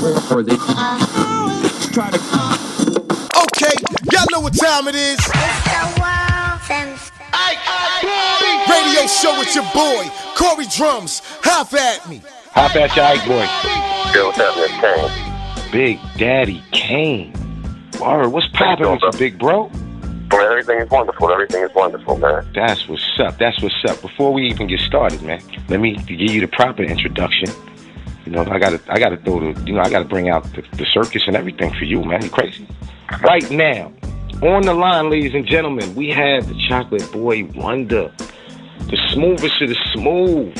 Okay, y'all know what time it is. It's the world famous Radio show with your boy, Corey Drumz. Hoffa at me. HoffaAtchaIKEBoy. Yo, what's happening, Kane? Big Daddy Kane. Word, what's poppin' with you, big bro? Man, everything is wonderful. Everything is wonderful, man. That's what's up. That's what's up. Before we even get started, man, let me give you the proper introduction. You know, I gotta throw the, you know, I gotta bring out the circus and everything for you, man. You crazy? Right now, on the line, ladies and gentlemen, we have the Chocolate Boy Wonder, the smoothest of the smooth,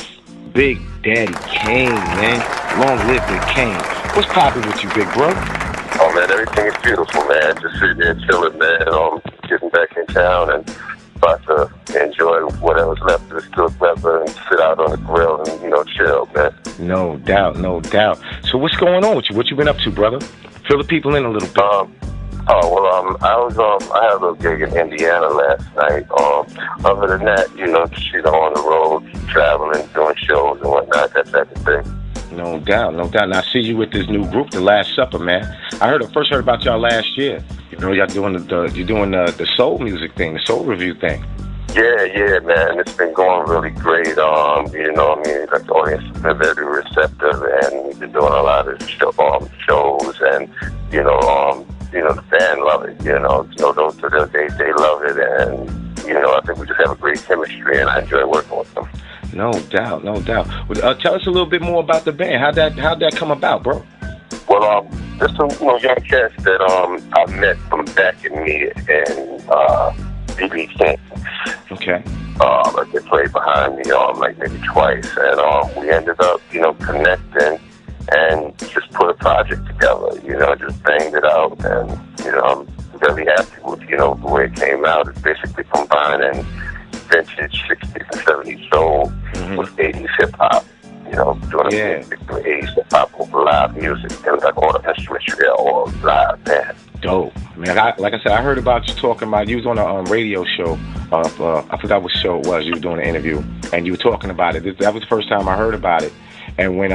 Big Daddy Kane, man. Long live Big Kane. What's poppin' with you, big bro? Oh, man, everything is beautiful, man. Just sitting there chilling, man. Getting back in town and about to enjoy whatever's left of this good weather and sit out on the grill and, you know, chill, man. No doubt, no doubt. So what's going on with you? What you been up to, brother? Fill the people in a little bit. I had a little gig in Indiana last night. Other than that, you know, just, on the road, traveling, doing shows and whatnot, that type of thing. No doubt, no doubt. Now I see you with this new group, The Last Supper, man. I first heard about y'all last year. You know, y'all doing the soul music thing, the soul review thing. Yeah, man. It's been going really great. You know, I mean, the audience has been very receptive, and we've been doing a lot of shows, and you know, the fans love it. You know, they love it, and you know, I think we just have a great chemistry, and I enjoy working with them. No doubt, no doubt. Well, tell us a little bit more about the band. How'd that come about, bro? Well, there's some young cats that I met from back in me and DB Okay. They played behind me like maybe twice, and we ended up, you know, connecting and just put a project together. You know, just banged it out, and you know, I'm very happy with, you know, the way it came out. It's basically combining vintage 60s and 70s soul with 80s hip hop. You know, doing music with 80s hip hop over live music, and like all the instruments you hear all live, man. Dope, man. Like I said, I heard about you talking about, you was on a radio show. I forgot what show it was. You were doing an interview, and you were talking about it. That was the first time I heard about it. And when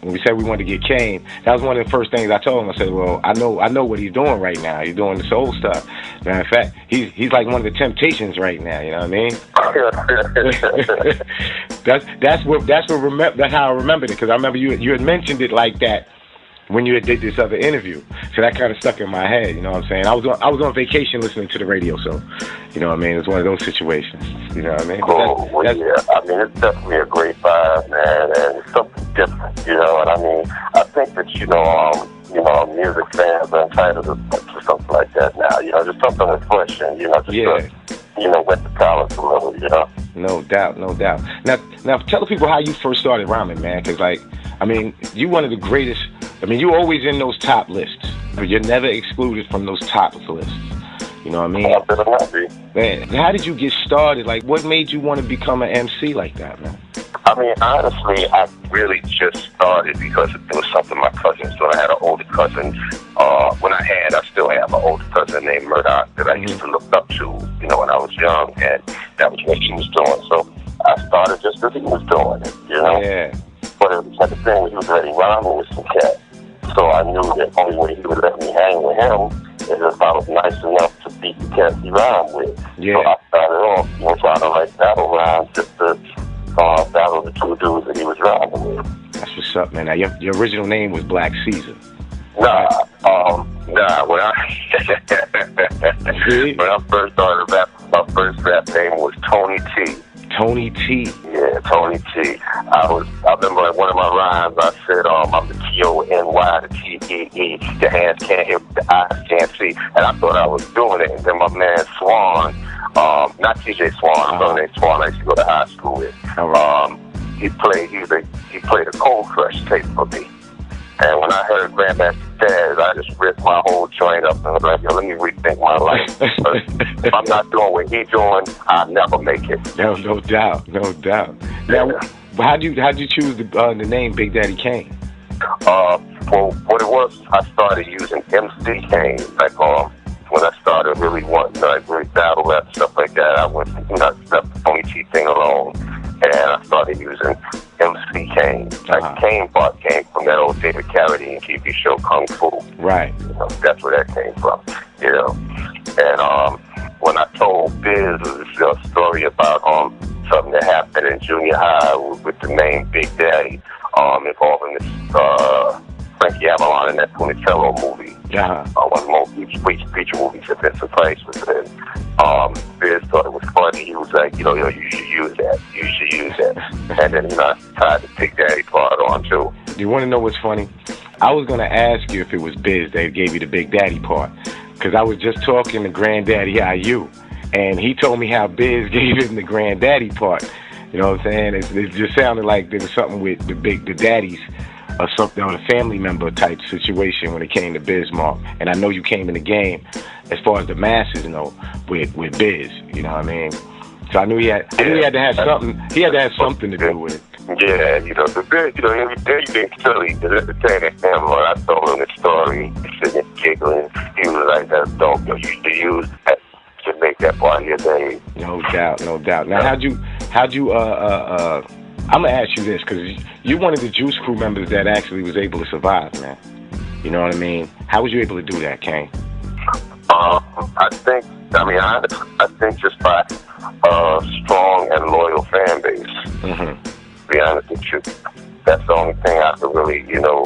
we said we wanted to get Kane, that was one of the first things I told him. I said, well, I know what he's doing right now. He's doing the soul stuff. Matter of fact, he's like one of the Temptations right now. You know what I mean? That's how I remembered it, because I remember you had mentioned it like that when you did this other interview. So that kind of stuck in my head, you know what I'm saying? I was on vacation listening to the radio, so, you know what I mean? It's one of those situations, you know what I mean? Yeah. I mean, it's definitely a great vibe, man, and it's something different, you know what I mean? I think that, music fans are entitled to something like that now, you know, just something refreshing, you know, just to, wet the palate a little, you know? No doubt, no doubt. Now, tell the people how you first started rhyming, man, because, like, I mean, you one of the greatest. I mean, you're always in those top lists, but you're never excluded from those top lists. You know what I mean? I better not be. Man, how did you get started? Like, what made you want to become an MC like that, man? I mean, honestly, I really just started because it was something my cousins doing. I had an older cousin. I still have an older cousin named Murdoch that I used to look up to, you know, when I was young, and that was what he was doing. So I started just because he was doing it, you know? Yeah. But it was like a thing when he was already rhyming with some cat. So I knew that only way he would let me hang with him is if I was nice enough to beat the cat he rhymed with. Yeah. So I started off, you know, trying to write battle rhymes just to battle the two dudes that he was rhyming with. That's what's up, man. Now, your original name was Black Caesar. Nah. When I first started rapping, my first rap name was Tony T. Tony T. Yeah, Tony T. I remember like one of my rhymes, I said, I'm the T-O-N-Y, the T-E-E, the hands can't hear, the eyes can't see, and I thought I was doing it, and then my man Swan, not T.J. Swan, another name Swan, I used to go to high school with, he played a Cold Crush tape for me. And when I heard Grandmaster Taz, I just ripped my whole joint up and was like, yo, let me rethink my life. If I'm not doing what he's doing, I'll never make it. No doubt. Now, how'd you choose the name Big Daddy Kane? Well, what it was, I started using MC Kane. Like, when I started really wanting to really battle rap and stuff like that, I went, left the Tony T thing alone. And I started using MC see Kane. Like, Kane part came from that old David Carradine TV show, Kung Fu. Right. You know, that's where that came from, you know. And when I told Biz, it was a story about something that happened in junior high with the name Big Daddy, involving this Frankie Avalon in that Punitello movie. One of the most feature movies that Vincent Price was in. Biz thought it was funny. He was like, you know, you should use that. You should use that. And then, you know, I tied the Big Daddy part on, too. You want to know what's funny? I was going to ask you if it was Biz that gave you the Big Daddy part, because I was just talking to Granddaddy IU, and he told me how Biz gave him the Granddaddy part. You know what I'm saying? It just sounded like there was something with the daddies or something, or the family member type situation when it came to Bismarck. And I know you came in the game as far as the masses, you know, with Biz. You know what I mean? So I knew he had to have something. He had to have something to do with it. Yeah, you know, the Biz, you know, every day you being silly, the entertaining him. When I told him the story, he sitting there giggling. He was like, "That's dope. You know, you should use that to make that part of your day." No doubt, no doubt. Now, how'd you? I'm gonna ask you this, because you're one of the Juice Crew members that actually was able to survive, man. You know what I mean? How was you able to do that, Kane? I think just by a strong and loyal fan base. Mm-hmm. To be honest with you, that's the only thing I could really, you know,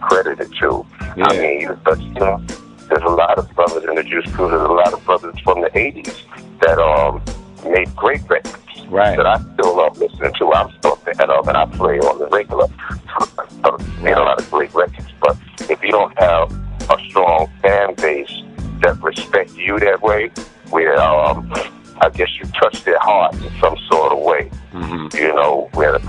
credit it to. Yeah. I mean, but you know, there's a lot of brothers in the Juice Crew. There's a lot of brothers from the '80s that made great records. Right. That I still love listening to. I'm still a fan of, and I play on the regular. Made a lot of great records. But if you don't have a strong fan base that respects you that way, where I guess you touch their heart in some sort of way, you know, where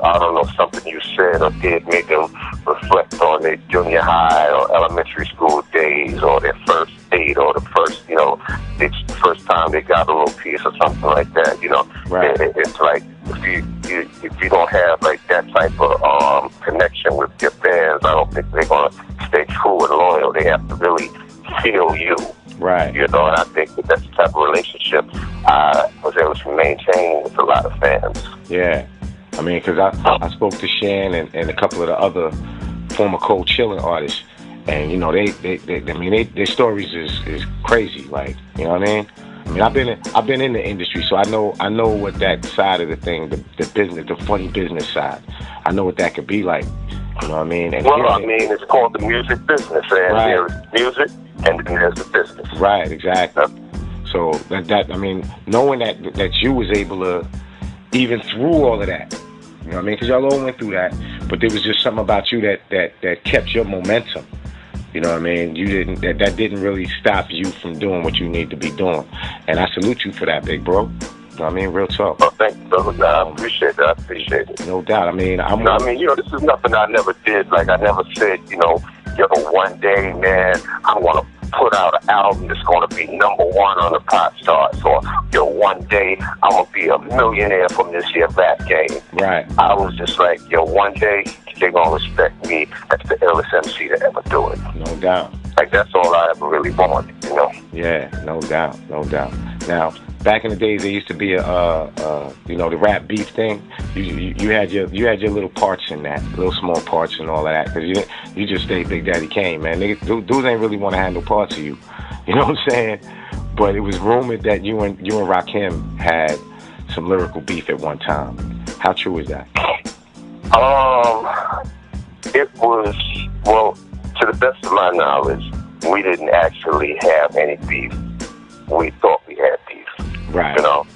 I don't know, something you said or did made them reflect on their junior high or elementary school days, or their first date, or the first, you know, it's the first time they got a little piece or something like that, you know. Right. It's like if you don't have like that type of connection with your fans, I don't think they're gonna stay true and loyal. They have to really feel you. Right. You know, and I think that's the type of relationship I was able to maintain with a lot of fans. Yeah. I mean, because I spoke to Shan and a couple of the other former Cold Chillin' artists, and you know, their stories is crazy. Like, you know what I mean? I mean, I've been in the industry, so I know what that side of the thing, the business, the funny business side, I know what that could be like. You know what I mean? And well, I mean, it's called the music business, and there's music, and then there's the business. Right, exactly. So that I mean, knowing that you was able to, even through all of that, you know what I mean? Because y'all all went through that, but there was just something about you that kept your momentum. You know what I mean? You didn't. That didn't really stop you from doing what you need to be doing, and I salute you for that, big bro. You know what I mean? Real talk. Oh, thank you, brother. I appreciate that. I appreciate it. No doubt. I mean, you know, this is nothing I never did. Like, I never said, you know, one day, man, I want to put out an album that's going to be #1 on the pop charts, or one day I'm going to be a millionaire from this here rap game. Right. I was just like, one day they're going to respect me as the illest MC to ever do it. No doubt. Like, that's all I ever really wanted, you know? Yeah, no doubt, no doubt. Now, back in the days, there used to be you know, the rap beef thing. You had your little parts in that, little small parts and all of that, because you just stayed Big Daddy Kane, man. Dudes ain't really want to handle parts of you. You know what I'm saying? But it was rumored that you and Rakim had some lyrical beef at one time. How true is that? It was, well, to the best of my knowledge, we didn't actually have any beef. We thought we had beef. Right. You know?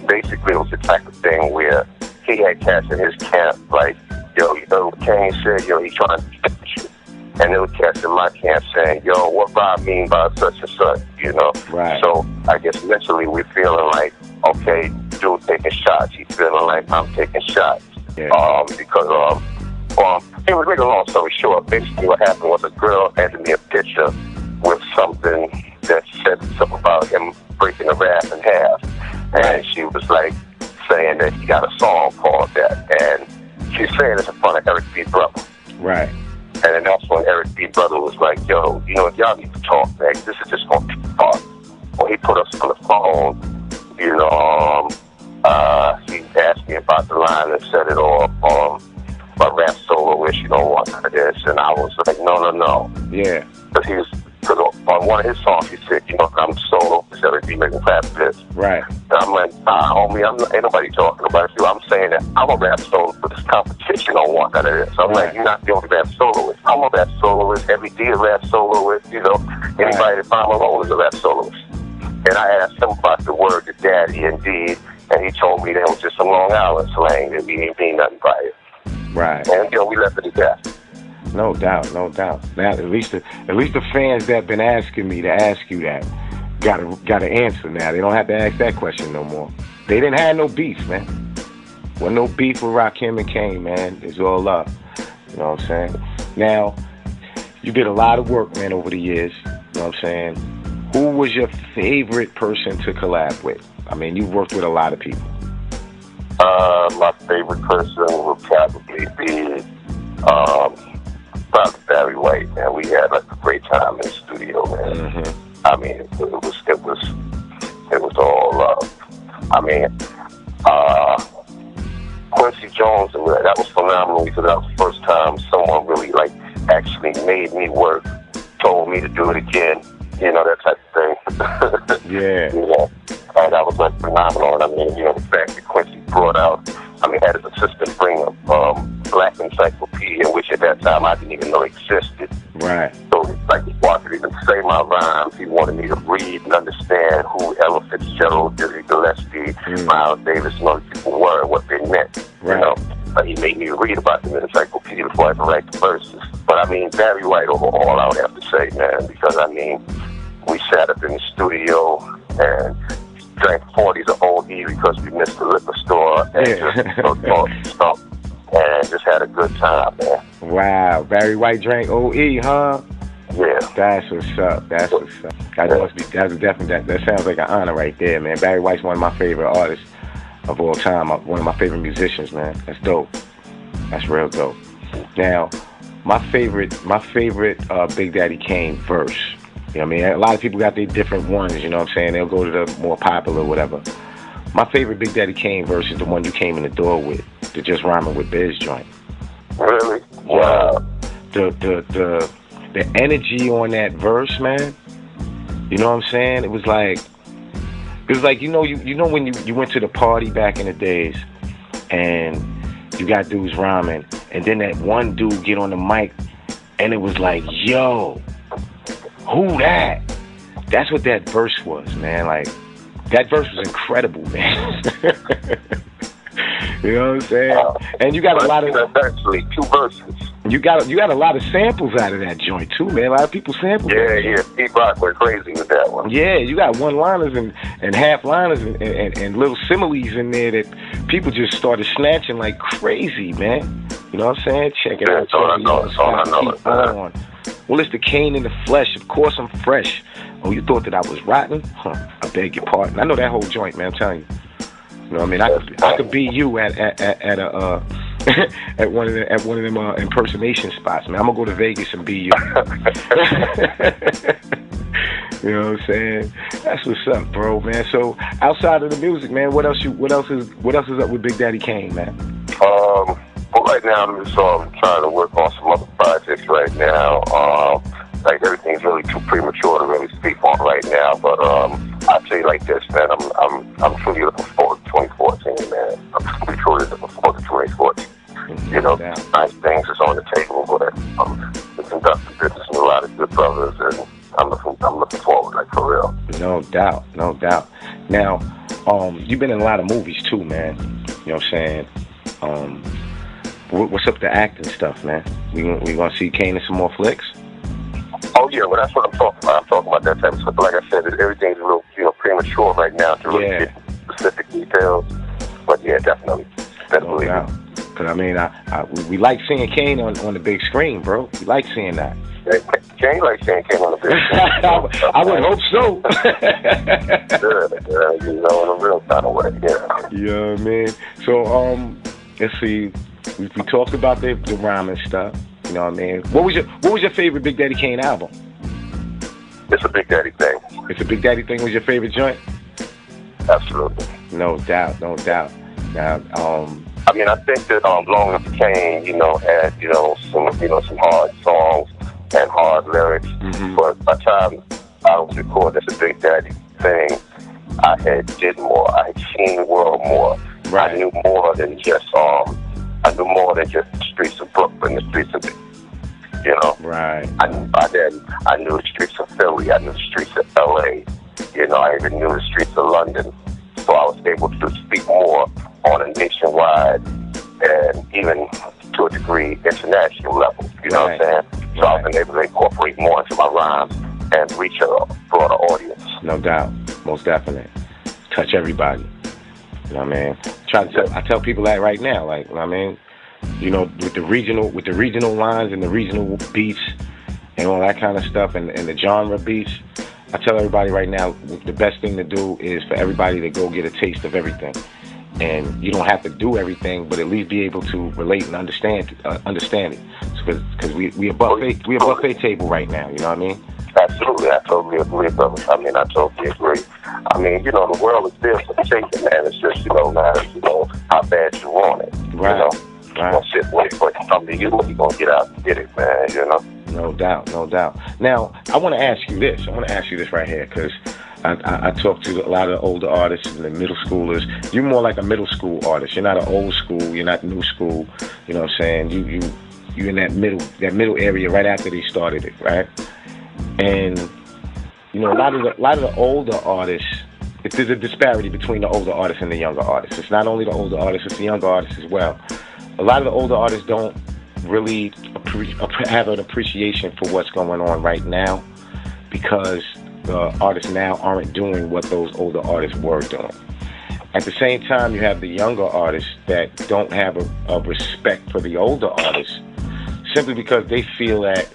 Basically, it was the type of thing where he had cats in his camp, like, Kane said, he's trying to get you. And there were cats in my camp saying, what do I mean by such and such, you know? Right. So I guess mentally we're feeling like, okay, dude taking shots. He's feeling like I'm taking shots. Yeah. Because, anyway, to make a long story short, basically what happened was a girl handed me a picture with something that said something about him breaking the rap in half. And she was like saying that he got a song called that. And she's saying this in front of Eric B. Brother. Right. And then that's when Eric B. Brother was like, y'all need to talk, man. This is just going to be fun. Well, he put us on the phone, he asked me a about the line and set it off. My rap soloist, you don't want none of this. And I was like, no. Yeah. Because on one of his songs, he said, you know, I'm solo instead of be making rap this. Right. And I'm like, nah, homie, ain't nobody talking about you. I'm saying that I'm a rap soloist, but this competition don't want none of this. I'm like, you're not the only rap soloist. I'm a rap soloist. Every day a rap soloist, you know. Anybody that find my role is a rap soloist. And I asked him about the word, the daddy, indeed, and he told me that was just some Long Island slang, that we didn't mean nothing by it. Right. And, you know, we left it at that. No doubt. Now, at least the fans that been asking me to ask you that got an answer now. They don't have to ask that question no more. They didn't have no beef, man. Wasn't no beef with Rakim and Kane, man. It's all love. You know what I'm saying? Now, you did a lot of work, man, over the years. You know what I'm saying? Who was your favorite person to collab with? I mean, you worked with a lot of people. My favorite person would probably be probably Barry White, man. We had like a great time in the studio, man. Mm-hmm. I mean, it was all love. I mean, Quincy Jones, that was phenomenal because that was the first time someone really like actually made me work, told me to do it again, you know, that type of thing. Yeah. You know, and that was like phenomenal. And I mean, you know, the fact that Quincy brought out, I mean, had his assistant bring a black encyclopedia, which at that time I didn't even know existed. Right. So, like, before I could even say my rhymes, he wanted me to read and understand who Ella Fitzgerald, Dizzy Gillespie, Miles Davis, and other people were and what they meant. Right. You know, he made me read about them in the encyclopedia before I could write the verses. But I mean, Barry White overall, I would have to say, man, because I mean, we sat up in the studio and drank 40s of OE because we missed the liquor store and just and just had a good time, man. Wow, Barry White drank OE, huh? Yeah. That's what's up. That sounds like an honor right there, man. Barry White's one of my favorite artists of all time. One of my favorite musicians, man. That's dope. That's real dope. Now, my favorite Big Daddy Kane verse. You know what I mean? A lot of people got their different ones, you know what I'm saying? They'll go to the more popular whatever. My favorite Big Daddy Kane verse is the one you came in the door with, the Just Rhyming with Biz joint. Really? Wow. The energy on that verse, man. You know what I'm saying? It was like you know when you went to the party back in the days and you got dudes rhyming and then that one dude get on the mic and it was like, yo, who that? That's what that verse was, man. Like, that verse was incredible, man. You know what I'm saying? And you got a lot of actually 2 verses. You got a lot of samples out of that joint too, man. A lot of people sampled. Yeah. Pete Rock went crazy with that one. Yeah, you got one-liners and half-liners and little similes in there that people just started snatching like crazy, man. You know what I'm saying? Check it out. That's all I know. Keep on. Well, it's the Kane in the flesh. Of course, I'm fresh. Oh, you thought that I was rotten? Huh? I beg your pardon. I know that whole joint, man. I'm telling you. You know what I mean? I could be you at a at one of them impersonation spots, man. I'm gonna go to Vegas and be you. You know what I'm saying? That's what's up, bro, man. So outside of the music, man, what else is up with Big Daddy Kane, man? Well, right now I'm just trying to work on some other projects right now. Like everything's really too premature to really speak on right now, but I'll tell you like this, man. I'm truly looking forward to 2014, man. I'm truly looking forward to 2014. You know, nice things is on the table, but we conducting business with a lot of good brothers, and I'm looking forward, like, for real. No doubt. Now, you've been in a lot of movies too, man. You know what I'm saying? What's up with the acting stuff, man? We gonna see Kane in some more flicks? Oh yeah, well that's what I'm talking about. I'm talking about that type of stuff. Like I said, everything's real, premature right now to really get specific details. But yeah, definitely. No, because I mean, we like seeing Kane on the big screen, bro. We like seeing that. Kane like seeing Kane on the big screen. I would hope so. Yeah, you know, in a real kind of way. Yeah. You know what I mean? So let's see. We talked about the rhyming stuff. You know what I mean? What was your favorite Big Daddy Kane album? It's a Big Daddy thing. It's a Big Daddy thing was your favorite joint? Absolutely. No doubt. Now, I mean, I think that Long as Kane, had some hard songs and hard lyrics. But by the time I was recording this Big Daddy thing, I had did more. I had seen the world more. Right. I knew more than just the streets of Brooklyn, the streets of Right. I knew the streets of Philly. I knew the streets of LA. I even knew the streets of London. So I was able to speak more on a nationwide and even to a degree international level. You know what I'm saying? So I've been able to incorporate more into my rhymes and reach a broader audience. No doubt. Most definitely. Touch everybody. You know what I mean? I tell people that right now, like, you know what I mean? With the regional lines and the regional beats and all that kind of stuff and the genre beats, I tell everybody right now, the best thing to do is for everybody to go get a taste of everything. And you don't have to do everything, but at least be able to relate and understand it. Because we a buffet table right now. You know what I mean? Absolutely, I totally agree, brother. I mean, I totally agree. I mean, the world is there for the taking, man. It's just, how bad you want it. Right. Right. You're going to sit wait for it to come to you, and you're going to get out and get it, man, No doubt. Now, I want to ask you this right here, because I talk to a lot of older artists and the middle schoolers. You're more like a middle school artist. You're not an old school. You're not new school. You know what I'm saying? You in that middle area right after they started it, right? And a lot of the older artists, there's a disparity between the older artists and the younger artists. It's not only the older artists, it's the younger artists as well. A lot of the older artists don't really have an appreciation for what's going on right now, because the artists now aren't doing what those older artists were doing. At the same time, you have the younger artists that don't have a respect for the older artists, simply because they feel that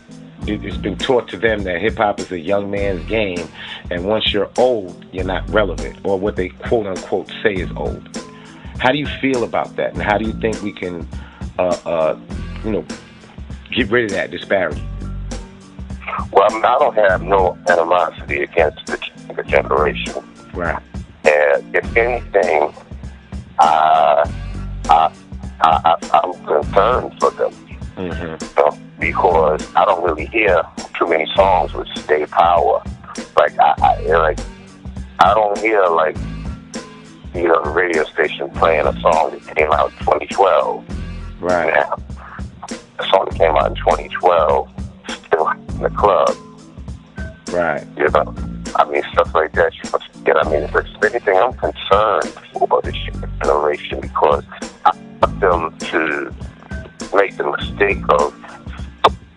it's been taught to them that hip-hop is a young man's game, and once you're old, you're not relevant, or what they quote-unquote say is old. How do you feel about that, and how do you think we can, get rid of that disparity? Well, I don't have no animosity against the younger generation. Right. And if anything, I'm concerned for them. Because I don't really hear too many songs with stay power. Like I don't hear the radio station playing a song that came out in 2012. Right. Now, a song that came out in 2012 still in the club. Right. I mean, stuff like that. You must get. I mean, if anything, I'm concerned for this generation, because I want them to make the mistake of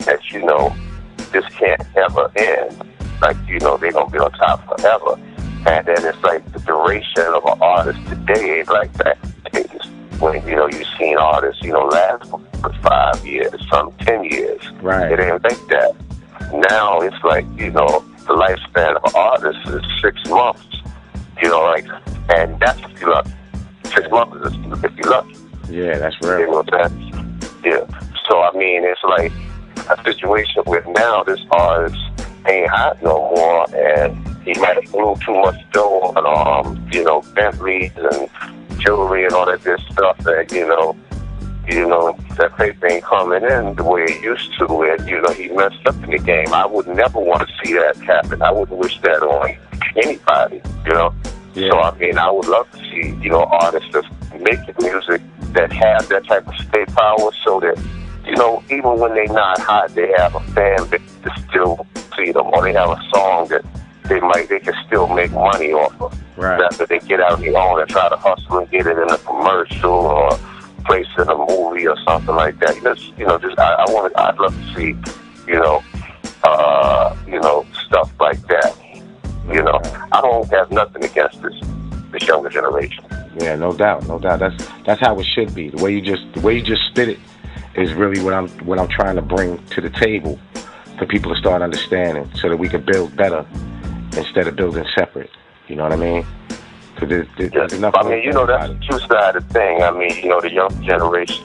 that, this can't ever end. Like, they're going to be on top forever. And then it's like the duration of an artist today ain't like that. When, you've seen artists, last for 5 years, some 10 years. Right. It ain't like that. Now it's like, the lifespan of an artist is 6 months. And that's if you're lucky. 6 months is if you're lucky. Yeah, that's real. You know what I'm saying? Yeah. So, I mean, it's like a situation where now this artist ain't hot no more, and he might have blew too much dough on, Bentleys and jewelry and all that good stuff that, that paper ain't coming in the way it used to, and, he messed up in the game. I would never want to see that happen. I wouldn't wish that on anybody, Yeah. So, I mean, I would love to see, artists that's making music that have that type of stay power, so that, even when they're not hot, they have a fan base to still see them, or they have a song that they can still make money off of. Right. After they get out on their own and try to hustle and get it in a commercial or place in a movie or something like that. I'd love to see, stuff like that. I don't have nothing against this younger generation. Yeah, no doubt. That's how it should be. The way you just spit it is really what I'm trying to bring to the table for people to start understanding, so that we can build better instead of building separate. You know what I mean? Because there's enough. I mean, that's a two-sided thing. I mean, the young generation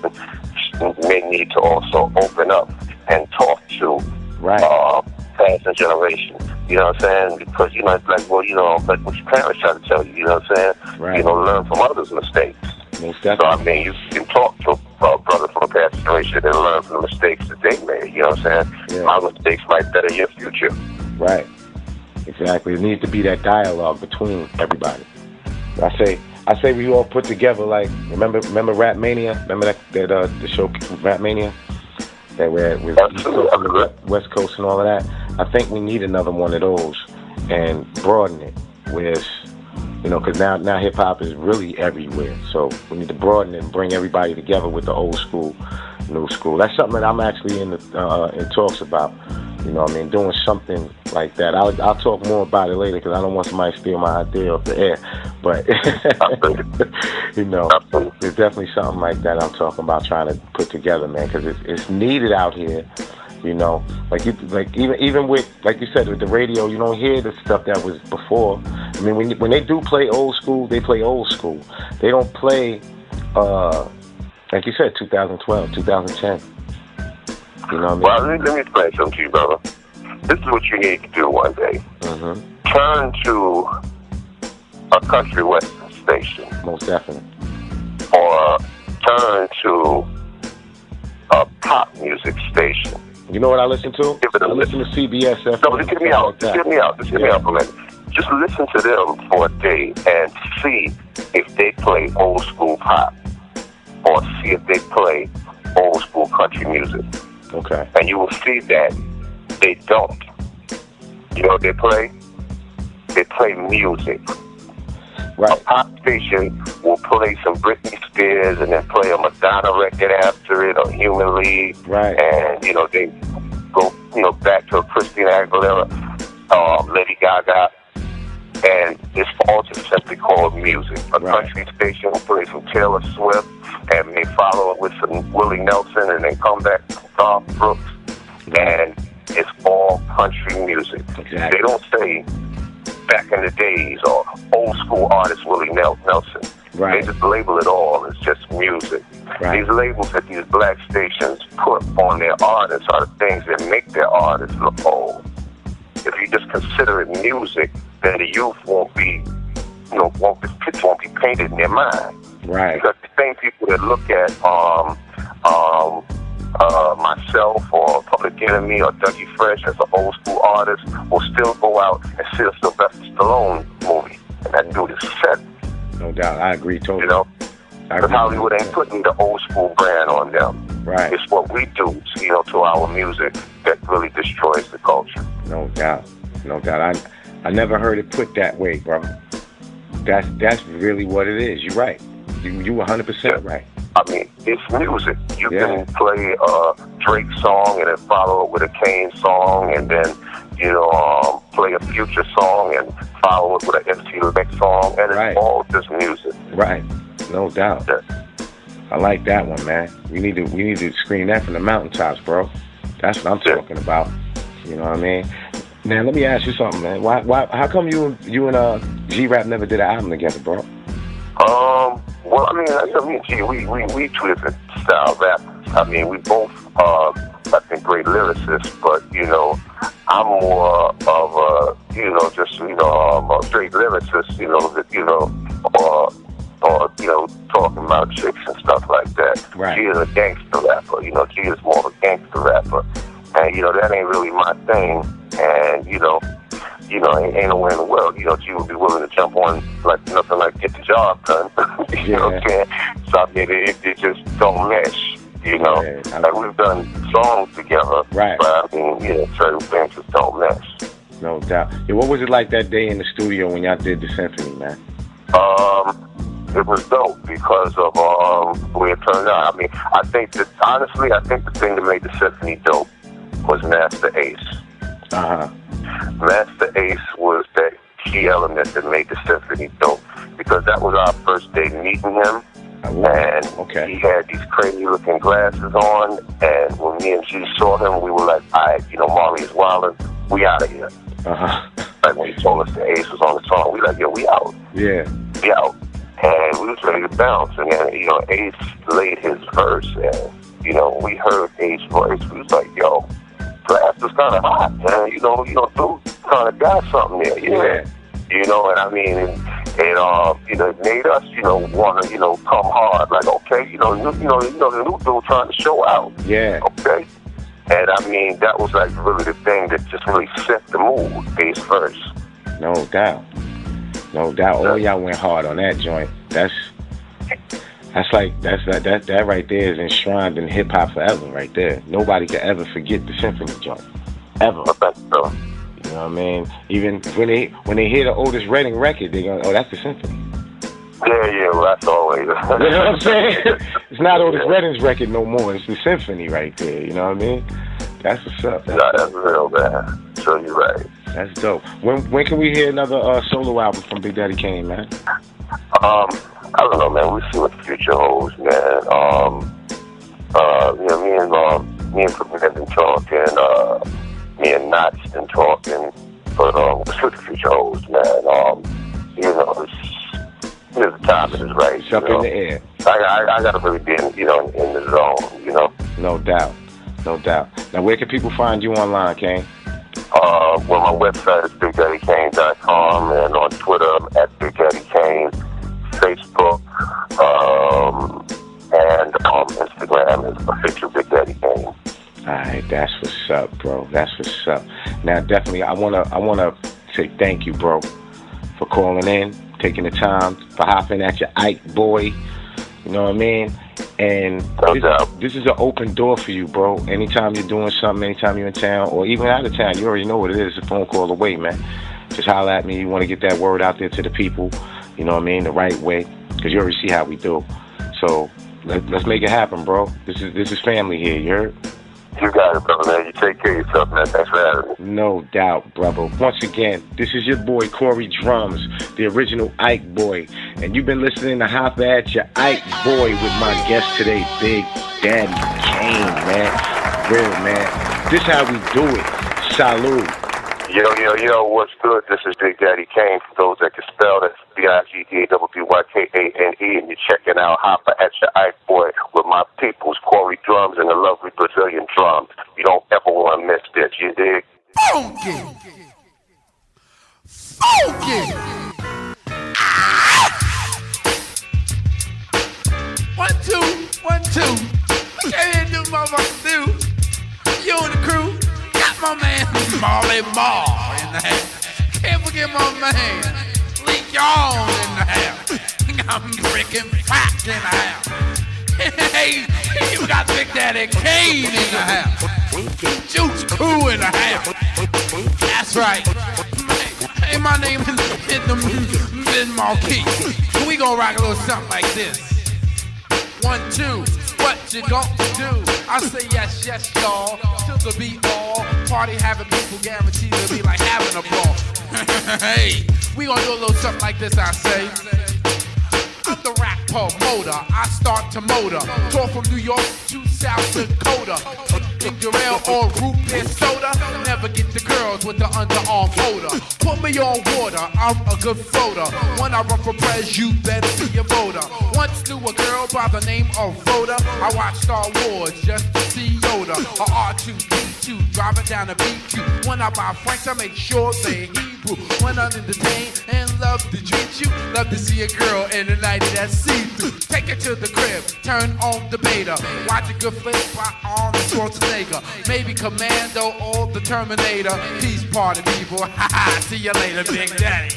may need to also open up and talk to past generation. You know what I'm saying? Because, it's like, but what your parents try to tell you, you know what I'm saying? Right. Learn from others' mistakes. Most So, definitely. I mean, you can talk to a brother from a past generation and learn from the mistakes that they made. You know what I'm saying? Yeah. My mistakes might better your future. Right. Exactly. It needs to be that dialogue between everybody. I say we all put together, like, remember Rap Mania? Remember that the show Rap Mania? That we're East Coast and the West Coast and all of that. I think we need another one of those and broaden it. With, you know, because now hip hop is really everywhere. So we need to broaden it and bring everybody together with the old school, new school. That's something that I'm actually in talks about. You know what I mean? Doing something like that. I'll talk more about it later because I don't want somebody to steal my idea off the air. But, you know, there's definitely something like that I'm talking about trying to put together, man, because it's needed out here. You know, even with, like you said, with the radio, you don't hear the stuff that was before. I mean, when they do play old school, they play old school. They don't play, like you said, 2012, 2010. You know what I mean? Well, let me explain something to you, brother. This is what you need to do one day. Mm-hmm. Turn to a country western station. Most definitely. Or turn to a pop music station. You know what I listen to? I listen to CBS FM. No, just hear me out. Just hear me out. Just hear me out for a minute. Just listen to them for a day and see if they play old school pop or see if they play old school country music. Okay. And you will see that they don't. You know what they play? They play music. Right. A pop station will play some Britney Spears and then play a Madonna record after it or Human League. Right. And, you know, they go, you know, back to a Christina Aguilera, Lady Gaga. And it's all just simply called music. A country station will play some Taylor Swift and they follow it with some Willie Nelson and then come back to Garth Brooks. And it's all country music. Exactly. They don't say back in the days or old school artist Willie Nelson. Right. They just label it all as just music. Right. These labels that these black stations put on their artists are the things that make their artists look old. If you just consider it music, then the youth won't be, you know, the picture won't be painted in their mind. Right. Because the same people that look at myself or Public Enemy or Dougie Fresh as an old school artist will still go out and see a Sylvester Stallone movie. And that dude is set. No doubt. I agree totally. You know? Because Hollywood ain't putting the old school brand on them. Right. It's what we do, you know, to our music that really destroys the culture. No doubt. No doubt. I never heard it put that way, bro. That's really what it is. You're right. You 100% right. I mean, it's music. You can play a Drake song and then follow it with a Kane song and then, you know, play a Future song and follow it with an MC Lex song, and it's all just music. Right. No doubt. Yeah. I like that one, man. We need to scream that from the mountaintops, bro. That's what I'm talking about. You know what I mean? Man, let me ask you something, man. Why how come you and G-Rap never did an album together, bro? Well, I mean, me and G, we two different style rappers. I mean, we both I think great lyricists, but you know, I'm more of a, you know, just, you know, a straight lyricist, you know, that, you know, or you know, talking about chicks and stuff like that. Right. G is a gangster rapper, you know, G is more of a gangster rapper. And, you know, that ain't really my thing. And, you know, ain't nowhere in the world, you know, G would be willing to jump on like nothing like get the job done. You know what I'm saying? So I mean, it just don't mesh, you know. Yeah, like we've done songs together, right? But I mean, you know, certain things just don't mesh. No doubt. Yeah, what was it like that day in the studio when y'all did the symphony, man? It was dope because of the way it turned out. I mean, I think the thing that made the symphony dope was Master Ace. Master Ace was that key element that made the symphony dope because that was our first day meeting him. And he had these crazy looking glasses on, and when me and G saw him, we were like, all right, you know, Marley is wildin', we out of here. Like when he told us the Ace was on the song, we like, yo, we out. Yeah. We out. And we was ready to bounce, and then, you know, Ace laid his verse, and, you know, we heard Ace's voice, we was like, yo, glass is kind of hot, man. You know, dude kind of got something there. Yeah. You know, and I mean, And it made us, want to, come hard. Like, okay, the new dude trying to show out. Yeah. Okay. And I mean, that was like really the thing that just really set the mood, face first. No doubt. All y'all went hard on that joint. That right there is enshrined in hip hop forever, right there. Nobody could ever forget the symphony joint, ever. I think so. You know what I mean? Even when they hear the Otis Redding record, they go, "Oh, that's the symphony." Yeah, well, that's always. You know what I'm saying? It's not Otis Redding's record no more. It's the symphony right there. You know what I mean? That's what's up. That's real, man. So you're right. That's dope. When can we hear another solo album from Big Daddy Kane, man? I don't know, man. We'll see what the future holds, man. Me and Premier have been talking. Me and Knott's been talking. But we'll see what the future holds, man. The timing is right. It's up in the air. I gotta really be in the zone, No doubt. Now, where can people find you online, Kane? Well, my website is BigDaddyKane.com, and on Twitter, I'm at Big Daddy Kane. Facebook, and Instagram is official Big Daddy Kane. All right, that's what's up, bro. That's what's up. Now, definitely, I wanna say thank you, bro, for calling in, taking the time, for hopping at your Ike boy. You know what I mean? And this is an open door for you, bro. Anytime you're doing something, anytime you're in town, or even out of town, you already know what it is. It's a phone call away, man. Just holler at me. You want to get that word out there to the people, you know what I mean, the right way, because you already see how we do. So let's make it happen, bro. This is family here, you heard? You got it, brother, man. You take care of yourself, man. Thanks for having me. No doubt, brother. Once again, this is your boy, Corey Drumz, the original Ike boy. And you've been listening to HoffaAtchaIKEBoy with my guest today, Big Daddy Kane, man. Real, man. This how we do it. Salute. Yo, what's good? This is Big Daddy Kane. For those that can spell, that's BIGDAWYKANE, and you're checking out HoffaAtchaIKEBoy with my people's Corey Drumz and the lovely Brazilian drums. You don't ever want to miss this, you dig? Funky! One, two. Okay, do motherfuckers do. You and the crew. Got my man Marley Marl in the house. Can't forget my man Lee Young in the house. I'm freaking Fox in the house. Hey, you got Big Daddy Kane in the house. Juice Crew in the house. That's right. Hey, my name is Biz Marquis. We gonna rock a little something like this. 1, 2. What you gonna do? I say yes, y'all. Till the beat all. Party having people guaranteed to be like having a ball. Hey, we gonna do a little something like this, I say. I'm the rap promoter. I start to motor. Tour from New York to South Dakota. Ginger ale or root beer soda. Never get the girls with the underarm holder. Put me on water, I'm a good floater. When I run for pres, you better be a voter. Once knew a girl by the name of Rhoda. I watched Star Wars just to see Yoda. A R2-D2 driving down the BQ. When I buy Franks, I make sure they Hebrew. When I'm entertained and love to treat you, love to see a girl in the night that's see-through. Take her to the crib, turn on the beta. Watch a good flick by Arnold Schwarzenegger. Maybe Commando or the Terminator. Peace party people, haha, see you later, Big Daddy.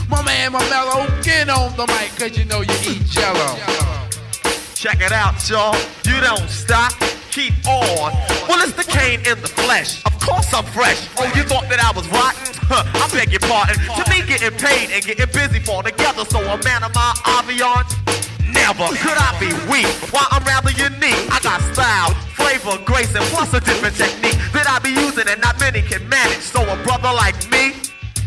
My man, my mellow, get on the mic, cause you know you eat jello. Check it out, y'all. You don't stop. Keep on. Well, it's the Kane in the flesh. Of course I'm fresh. Oh, you thought that I was rotten? I beg your pardon. To me, getting paid and getting busy fall together. So a man of my aviance, never could I be weak. Why, I'm rather unique. I got style, flavor, grace, and plus a different technique that I be using and not many can manage. So a brother like me,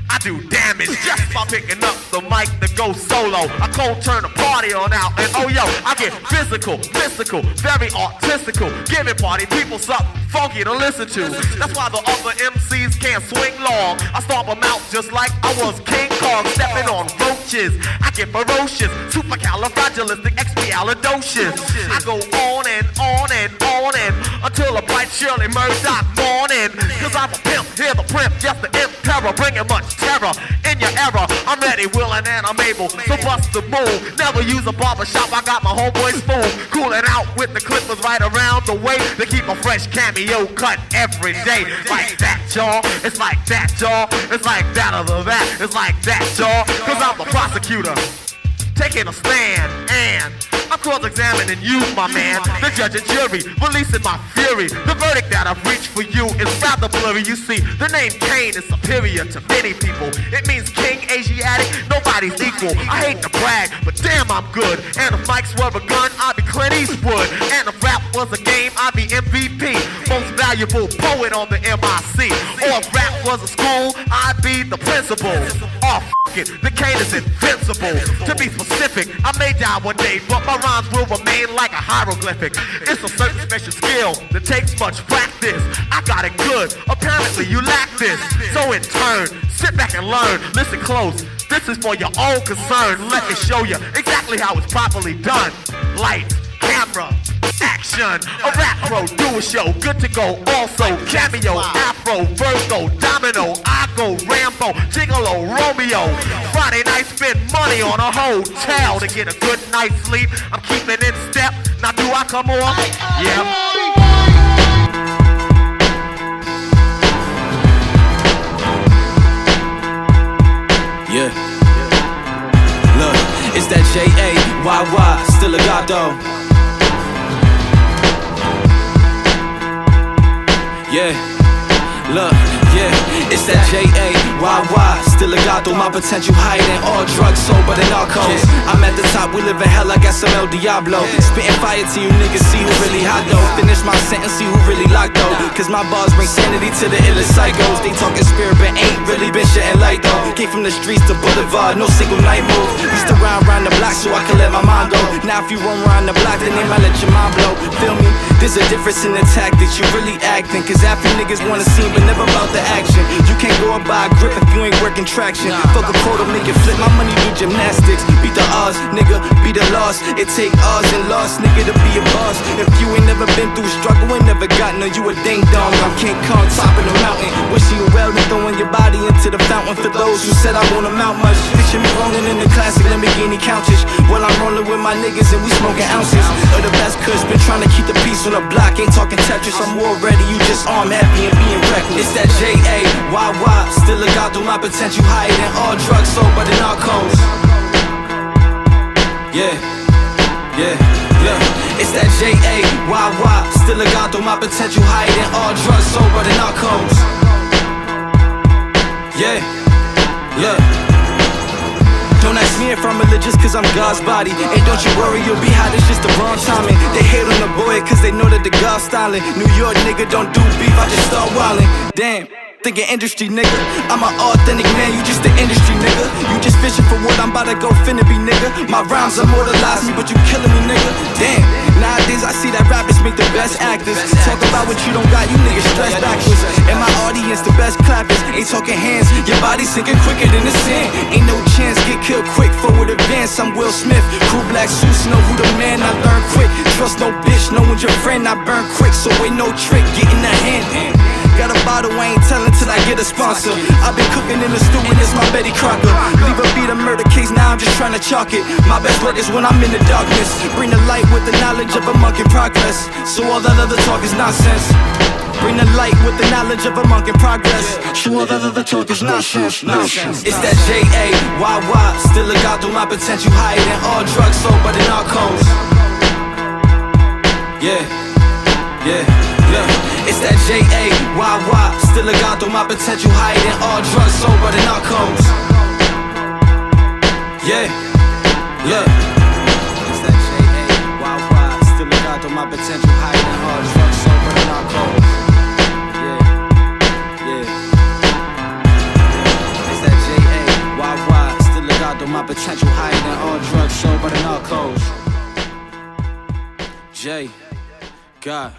I do damage just by picking up the mic to go solo. I cold turn the party on out, and oh yo, I get physical, mystical, very artistical, giving party people something funky to listen to. That's why the other MCs can't swing long. I stomp them out just like I was King Kong, stepping on roaches. I get ferocious, supercalifragilisticexpialidocious. I go on and on and on and until a bright Shirley Murdoch morning. Cause I'm a pimp, here the primp, just the imp terror, bringing much terror in your era. I'm ready, willing, and I'm able. So bust the move. Never use a barbershop. I got my homeboy spoon. Cooling out with the clippers right around the way to keep a fresh cameo cut every day. Like that, y'all. It's like that, y'all. It's like that or that. It's like that, y'all. Cause I'm the prosecutor. Taking a stand, and I'm cross-examining you, my man. The judge and jury, releasing my fury. The verdict that I've reached for you is rather blurry. You see, the name Kane is superior to many people. It means king, Asiatic, nobody's equal. I hate to brag, but damn, I'm good. And if mics were a gun, I'd be Clint Eastwood. And if rap was a game, I'd be MVP. Most valuable poet on the MIC. Or if rap was a school, I'd be the principal. Oh, f it, the Kane is invincible. To be specific, I may die one day, but my rhymes will remain like a hieroglyphic. It's a certain special skill that takes much practice. I got it good, apparently you lack this. So in turn, sit back and learn. Listen close, this is for your own concern. Let me show you exactly how it's properly done. Light, camera, action. A rap pro, do a show, good to go. Also, cameo, afro, Virgo, domino, I go Rambo, Gigolo, Romeo. Friday night, spend money on a hotel to get a good night's sleep. I'm keeping in step. Now do I come on? Yeah. Yeah. Look, it's that J-A-Y-Y, still a god though. Yeah, look, yeah, it's that J-A-Y-Y, still a god though, my potential higher than all drugs, sober than narcos. I'm at the top, we live in hell like SML Diablo. Spitting fire to you niggas, see who really hot though. Finish my sentence, see who really locked though. Cause my bars bring sanity to the illest psychos. They talking spirit but ain't really been shitting light though. Came from the streets to Boulevard, no single night move. Used to ride around the block so I can let my mind go. Now if you run around the block, then they might let your mind blow. Feel me? There's a difference in the tactics, you really acting. Cause half you niggas wanna see but never about the action. You can't go and buy a grip if you ain't working traction. Fuck a quota, make it flip, my money do gymnastics. Beat the odds, nigga, beat the loss. It take odds and loss, nigga, to be a boss. If you ain't never been through struggle, ain't never got no, you a ding dong. I'm King Kong, top of the mountain. Wishing you well and throwing your body into the fountain. For those who said I won't amount much, picture me rolling in the classic Lamborghini couches. While I'm rolling with my niggas and we smoking ounces of the best kush. Been trying to keep the peace on the block, ain't talking Tetris. I'm war ready, you just arm happy and being reckless. It's that J-A-Y-Y, still a god through my potential higher than all drugs, sober than narcos. Yeah, yeah, yeah. It's that J-A-Y-Y, still a god through my potential higher than all drugs, sober than narcos. Yeah, yeah. Don't ask me if I'm religious cause I'm God's body. And don't you worry, you'll be hot, it's just the wrong timing. They hate on the boy cause they know that the God's styling. New York nigga don't do beef, I just start wildin'. Damn, thinking industry nigga. I'm an authentic man, you just the industry nigga. You just fishing for what I'm about to go finna be nigga. My rhymes immortalize me but you killing me nigga. Damn, nowadays I see that rappers make the best actors. Talk about what you don't got, you niggas stress backwards. And my audience the best clappers. Ain't talking hands, your body sinking quicker than the sand. Ain't no chance, get killed quick, forward advance. I'm Will Smith, cool black suits, know who the man, I learn quick. Trust no bitch, no one's your friend, I burn quick. So ain't no trick, get in the hand. Got a bottle, I ain't telling till I get a sponsor. I've been cooking in the stew and it's my Betty Crocker. Leave a beat a murder case, now I'm just trying to chalk it. My best work is when I'm in the darkness. Bring the light with the knowledge of a monk in progress. So all that other talk is nonsense. Bring the light with the knowledge of a monk in progress. So all that other talk is nonsense. It's that J-A-Y-Y, still a god through my potential higher than all drugs, sober than narcos. Yeah, yeah, yeah. It's that J-A-Y-Y, still a god through my potential higher than all drugs, sober than narcos. Yeah, yeah. It's that J-A-Y-Y, still a god through my potential higher than all drugs, sober than narcos. Yeah, yeah. It's that J-A-Y-Y, still a god through my potential higher than all drugs, sober than narcos. J, God.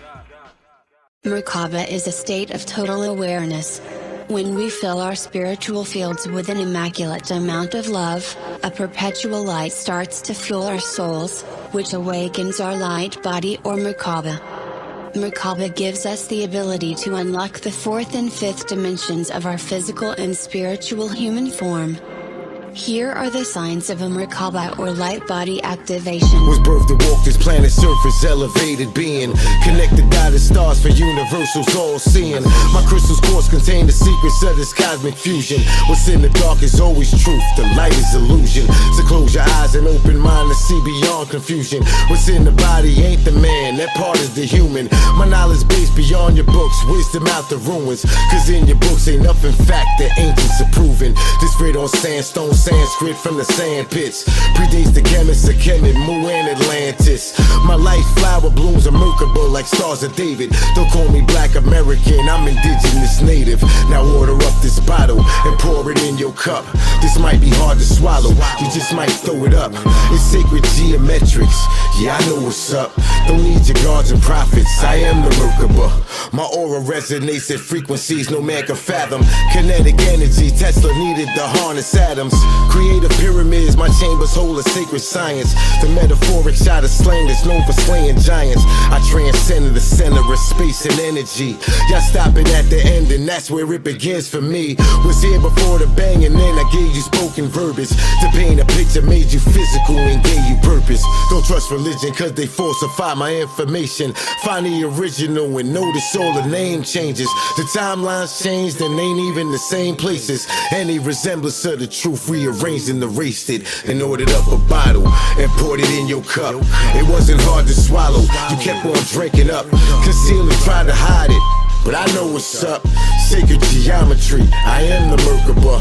Merkaba is a state of total awareness. When we fill our spiritual fields with an immaculate amount of love, a perpetual light starts to fuel our souls, which awakens our light body or merkaba. Merkaba gives us the ability to unlock the fourth and fifth dimensions of our physical and spiritual human form. Here are the signs of a merkaba or light body activation. Was birthed to walk this planet's surface, elevated being, connected by the stars for universals all seeing. My crystal's course contain the secrets of this cosmic fusion. What's in the dark is always truth, the light is illusion. So close your eyes and open mind to see beyond confusion. What's in the body ain't the man, that part is the human. My knowledge based beyond your books, wisdom out the ruins. Cause in your books ain't nothing fact that ancients are proven. This writ on sandstone, Sanskrit from the sand pits. Predates the chemists, a Kemet, Mu and Atlantis. My life flower blooms are merkaba like stars of David. Don't call me black American, I'm indigenous native. Now order up this bottle and pour it in your cup. This might be hard to swallow, you just might throw it up. It's sacred geometrics, yeah I know what's up. Don't need your gods and prophets, I am the merkaba. My aura resonates at frequencies no man can fathom. Kinetic energy, Tesla needed to harness atoms. Creative pyramids, my chambers hold a sacred science. The metaphoric shot of slang that's known for slaying giants. I transcended the center of space and energy. Y'all stop it at the end and that's where it begins for me. Was here before the bang and then I gave you spoken verbiage. To paint a picture made you physical and gave you purpose. Don't trust religion cause they falsify my information. Find the original and notice all the name changes. The timelines changed and ain't even the same places. Any resemblance of the truth rearranged and erased it. And ordered up a bottle and poured it in your cup. It wasn't hard to swallow, you kept on drinking up. Conceal and try to hide it, but I know what's up. Sacred geometry, I am the merkaba.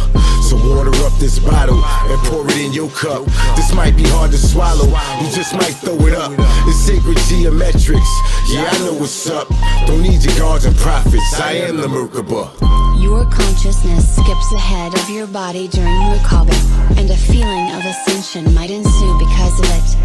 So order up this bottle and pour it in your cup. This might be hard to swallow, you just might throw it up. It's sacred geometrics, yeah I know what's up. Don't need your gods and prophets, I am the merkaba. Your consciousness skips ahead of your body during merkaba, and a feeling of ascension might ensue because of it.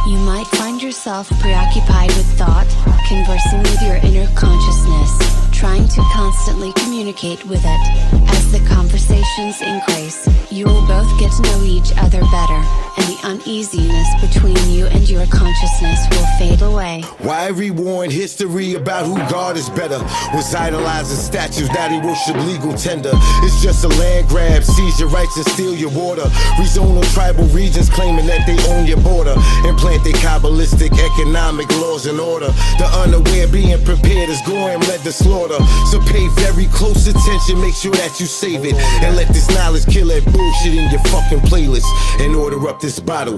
You might find yourself preoccupied with thought, conversing with your inner consciousness, trying to constantly communicate with it. As the conversations increase, you will both get to know each other better, and the uneasiness between you and your consciousness will fade away. Why every war in history about who God is better was idolizing statues, now they worship legal tender. It's just a land grab, seize your rights and steal your water. Rezone on tribal regions claiming that they own your border. Implant their Kabbalistic economic laws and order. The unaware being prepared as Goyim led the slaughter. So pay very close attention, make sure that you save it. And let this knowledge kill that bullshit in your fucking playlist. And order up this bottle,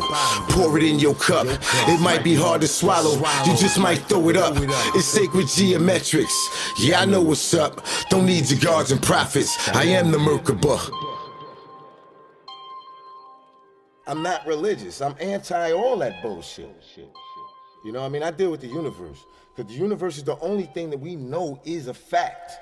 pour it in your cup. It might be hard to swallow, you just might throw it up. It's sacred geometrics, yeah I know what's up. Don't need your gods and prophets, I am the merkaba. I'm not religious, I'm anti all that bullshit. You know what I mean? I deal with the universe, because the universe is the only thing that we know is a fact.